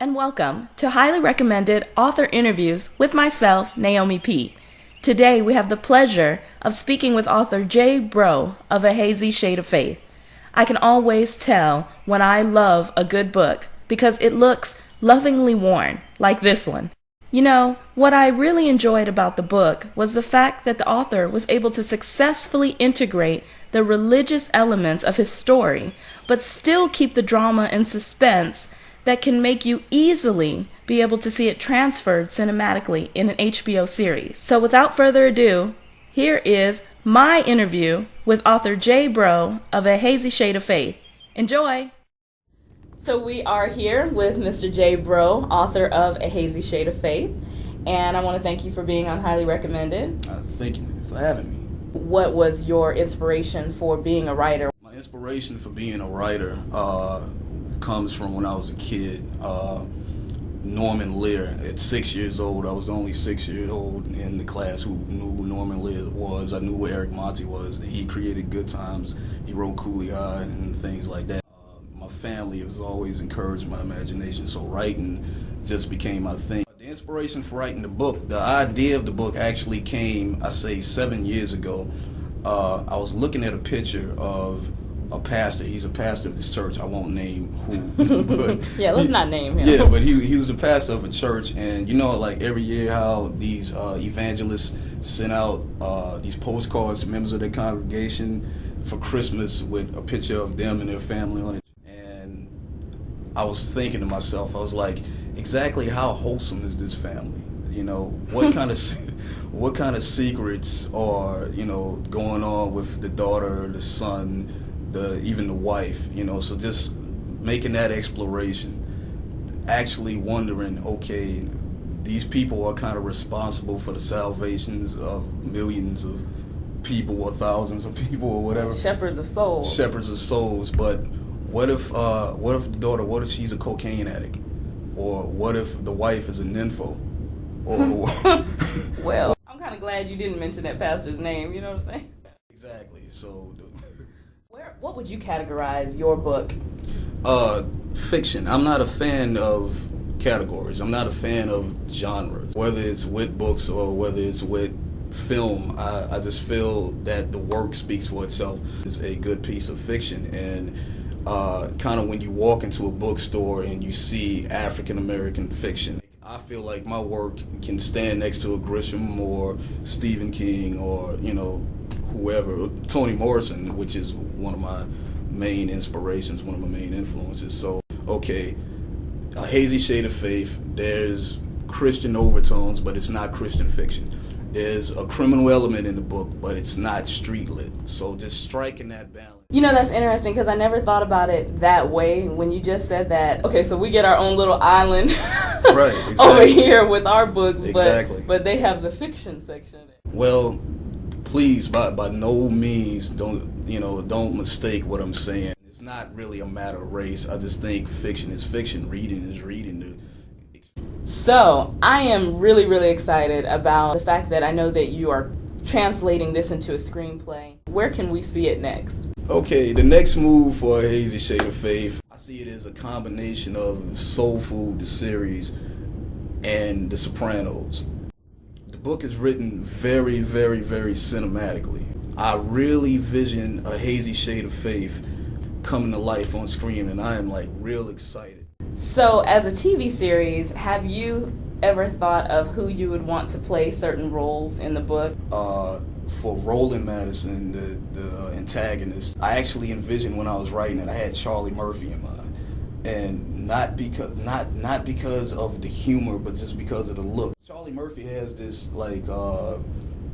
and welcome to Highly Recommended Author Interviews with myself, Naomi Pete. Today we have the pleasure of speaking with author Broux of A Hazy Shade of Faith. I can always tell when I love a good book because it looks lovingly worn, like this one. You know, what I really enjoyed about the book was the fact that the author was able to successfully integrate the religious elements of his story, but still keep the drama and suspense that can make you easily be able to see it transferred cinematically in an HBO series. So without further ado, here is my interview with author Broux of A Hazy Shade of Faith. Enjoy! So we are here with Mr. Broux, author of A Hazy Shade of Faith, and I want to thank you for being on Highly Recommended. Thank you for having me. What was your inspiration for being a writer? My inspiration for being a writer comes from when I was a kid. Norman Lear, at 6 years old, I was the only 6 years old in the class who knew who Norman Lear was. I knew who Eric Monty was. He created Good Times. He wrote Coolie High and things like that. My family has always encouraged my imagination, so writing just became my thing. The inspiration for writing the book, the idea of the book actually came, I say, 7 years ago. I was looking at a picture of a pastor. He's a pastor of this church. I won't name who. But yeah, let's not name him. Yeah, but he was the pastor of a church, and you know, like every year how these evangelists send out these postcards to members of their congregation for Christmas with a picture of them and their family on it. And I was thinking to myself, I was like, exactly how wholesome is this family? You know, what kind of secrets are, you know, going on with the daughter, the son, even the wife, you know? So just making that exploration, actually wondering, okay, these people are kind of responsible for the salvations of millions of people or thousands of people or whatever. Shepherds of souls. Shepherds of souls. But what if the daughter, what if she's a cocaine addict? Or what if the wife is a nympho? Or Well, I'm kind of glad you didn't mention that pastor's name, you know what I'm saying? Exactly. So what would you categorize your book? Fiction. I'm not a fan of categories. I'm not a fan of genres. Whether it's with books or whether it's with film, I just feel that the work speaks for itself. It's a good piece of fiction, and kind of when you walk into a bookstore and you see African American fiction, I feel like my work can stand next to a Grisham or Stephen King or, you know, whoever, Toni Morrison, which is one of my main inspirations, one of my main influences. So, okay, A Hazy Shade of Faith, there's Christian overtones, but it's not Christian fiction. There's a criminal element in the book, but it's not street lit. So just striking that balance. You know, that's interesting because I never thought about it that way when you just said that. Okay, so we get our own little island right, exactly. over here with our books, exactly. but they have the fiction section. Well, please, by no means, don't mistake what I'm saying. It's not really a matter of race. I just think fiction is fiction. Reading is reading. So I am really, really excited about the fact that I know that you are translating this into a screenplay. Where can we see it next? Okay, the next move for A Hazy Shade of Faith, I see it as a combination of Soul Food, the series, and The Sopranos. The book is written very, very, very cinematically. I really vision A Hazy Shade of Faith coming to life on screen, and I am like real excited. So as a TV series, have you ever thought of who you would want to play certain roles in the book? For Roland Madison, the antagonist, I actually envisioned when I was writing it, I had Charlie Murphy in mind. And not because of the humor, but just because of the look. Charlie Murphy has this like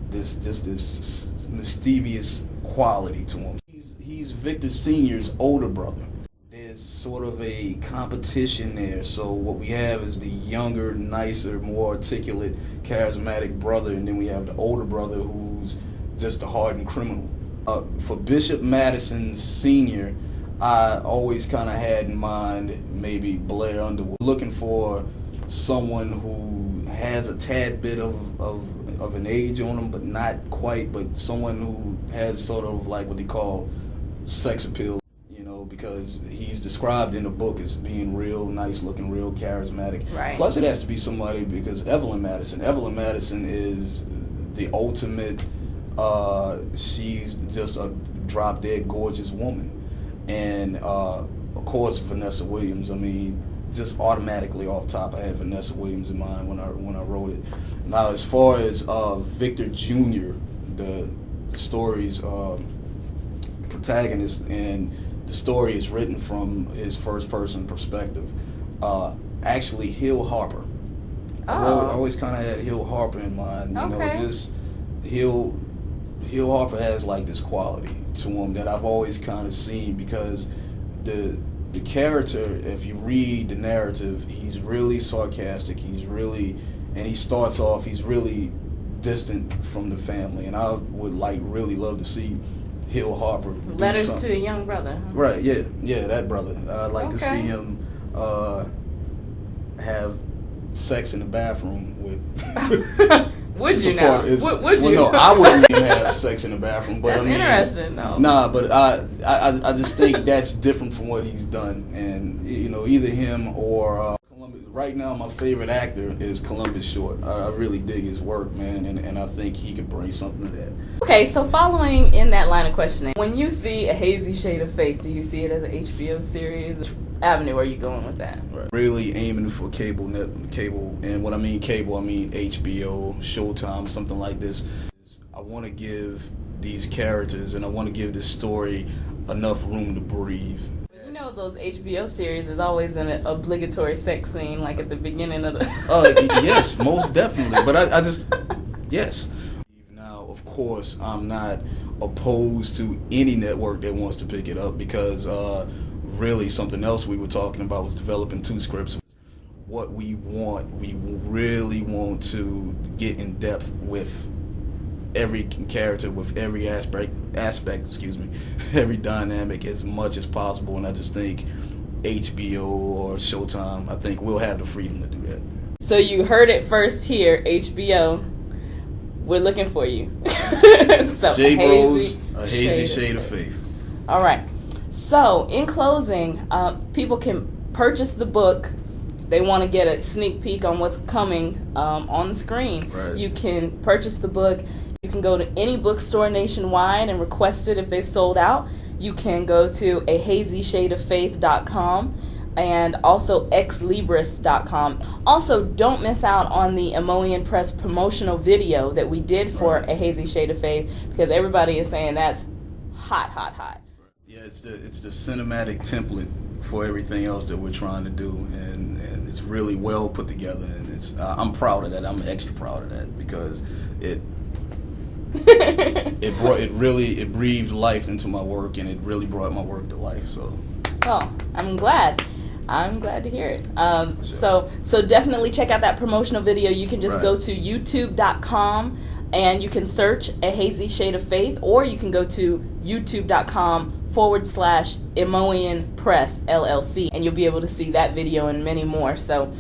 this mischievous quality to him. He's Victor Sr.'s older brother. There's sort of a competition there. So what we have is the younger, nicer, more articulate, charismatic brother, and then we have the older brother who's just a hardened criminal. For Bishop Madison Sr., I always kind of had in mind maybe Blair Underwood. Looking for someone who has a tad bit of an age on him, but not quite, but someone who has sort of like what they call sex appeal, you know, because he's described in the book as being real nice looking, real charismatic. Right. Plus, it has to be somebody because Evelyn Madison is the ultimate. She's just a drop dead gorgeous woman, and of course Vanessa Williams. I mean, just automatically off top, I had Vanessa Williams in mind when I wrote it. Now, as far as Victor Jr., the story's protagonist, and the story is written from his first person perspective. Actually, Hill Harper. I always kind of had Hill Harper in mind. You know, just Hill Harper has like this quality to him that I've always kind of seen, because the character, if you read the narrative, he's really sarcastic. He's really distant from the family, and I would really love to see Hill Harper. Letters to a Young Brother. Huh? Right, yeah, that brother. I'd like to see him have sex in the bathroom with. Would you now? Would you? No, I wouldn't even have sex in the bathroom. But That's interesting, though. Nah, but I just think that's different from what he's done, and either him or Columbus. Right now, my favorite actor is Columbus Short. I really dig his work, man, and I think he could bring something to that. Okay, so following in that line of questioning, when you see A Hazy Shade of Faith, do you see it as an HBO series? Which avenue are you going with that? Right. Really aiming for cable, and when I mean cable, I mean HBO, Showtime, something like this. I want to give these characters, and I want to give this story enough room to breathe. You know, those HBO series, there's always an obligatory sex scene, like at the beginning of the... Yes, most definitely. But I just, yes. Now, of course, I'm not opposed to any network that wants to pick it up, because really something else we were talking about was developing 2 scripts. What we really want to get in depth with every character, with every aspect, every dynamic as much as possible, and I just think HBO or Showtime, I think we'll have the freedom to do that. So you heard it first here, HBO. We're looking for you. So J. Broux, A Hazy Shade of Faith. All right. So in closing, people can purchase the book. They want to get a sneak peek on what's coming on the screen. Right. You can purchase the book. You can go to any bookstore nationwide and request it if they've sold out. You can go to ahazyshadeoffaith.com and also exlibris.com. Also, don't miss out on the Emotion Press promotional video that we did for A Hazy Shade of Faith, because everybody is saying that's hot. Yeah, it's the cinematic template for everything else that we're trying to do, and it's really well put together, and I'm proud of that. I'm extra proud of that, because it breathed life into my work, and it really brought my work to life. So, I'm glad to hear it. So definitely check out that promotional video. You can just go to youtube.com and you can search A Hazy Shade of Faith, or you can go to youtube.com/Emotion Press LLC, and you'll be able to see that video and many more. So,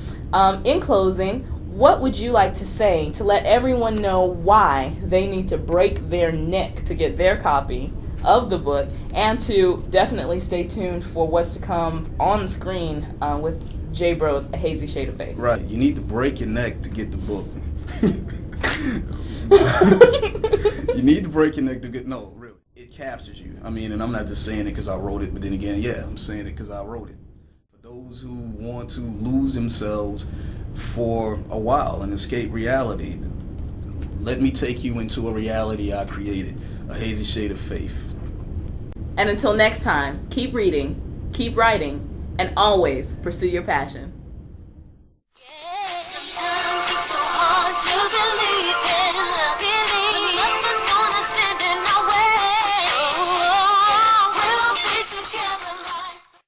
in closing, what would you like to say to let everyone know why they need to break their neck to get their copy of the book, and to definitely stay tuned for what's to come on the screen with J. Bro's A Hazy Shade of Faith? Right, you need to break your neck to get the book. You need to break your neck to get, no, really. It captures you. I mean, and I'm not just saying it because I wrote it, but then again, yeah, I'm saying it because I wrote it. For those who want to lose themselves for a while and escape reality, let me take you into a reality I created, A Hazy Shade of Faith. And until next time, keep reading, keep writing, and always pursue your passion.